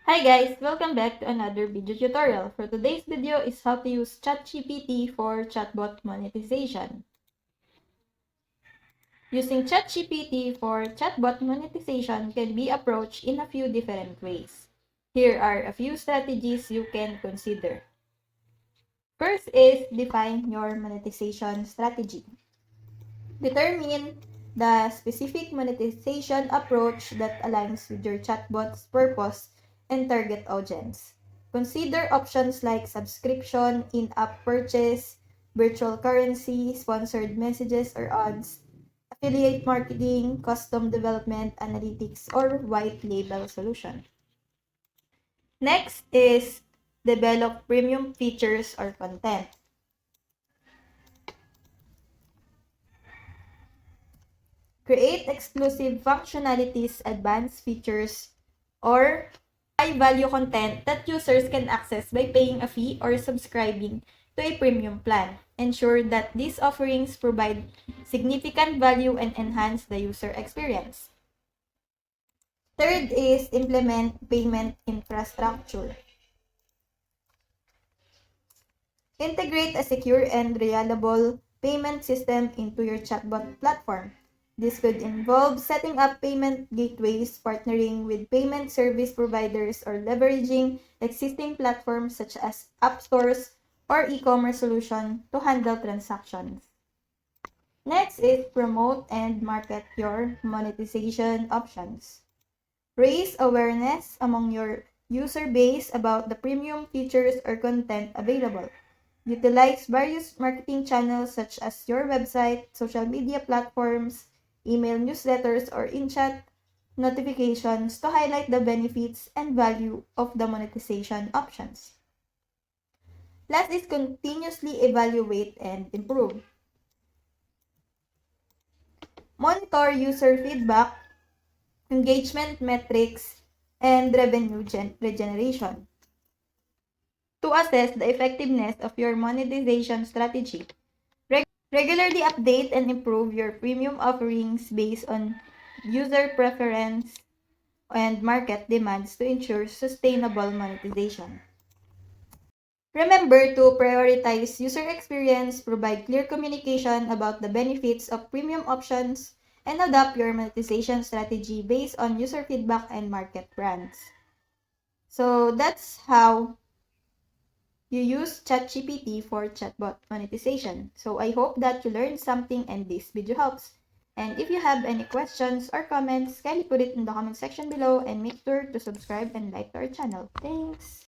Hi guys! Welcome back to another video tutorial. For today's video is how to use ChatGPT for chatbot monetization. Using ChatGPT for chatbot monetization can be approached in a few different ways. Here are a few strategies you can consider. First is define your monetization strategy. Determine the specific monetization approach that aligns with your chatbot's purpose and target audience. Consider options like subscription, in-app purchase, virtual currency, sponsored messages or ads, affiliate marketing, custom development, analytics, or white label solution. Next is develop premium features or content. Create exclusive functionalities, advanced features, or high-value content that users can access by paying a fee or subscribing to a premium plan. Ensure that these offerings provide significant value and enhance the user experience. Third is implement payment infrastructure. Integrate a secure and reliable payment system into your chatbot platform. This could involve setting up payment gateways, partnering with payment service providers, or leveraging existing platforms such as app stores or e-commerce solutions to handle transactions. Next is promote and market your monetization options. Raise awareness among your user base about the premium features or content available. Utilize various marketing channels such as your website, social media platforms, email newsletters, or in-chat notifications to highlight the benefits and value of the monetization options. Last is continuously evaluate and improve. Monitor user feedback, engagement metrics, and revenue regeneration to assess the effectiveness of your monetization strategy. Regularly update and improve your premium offerings based on user preference and market demands to ensure sustainable monetization. Remember to prioritize user experience, provide clear communication about the benefits of premium options, and adapt your monetization strategy based on user feedback and market trends. So that's how you use ChatGPT for chatbot monetization. So I hope that you learned something and this video helps. And if you have any questions or comments, kindly put it in the comment section below and make sure to subscribe and like to our channel. Thanks!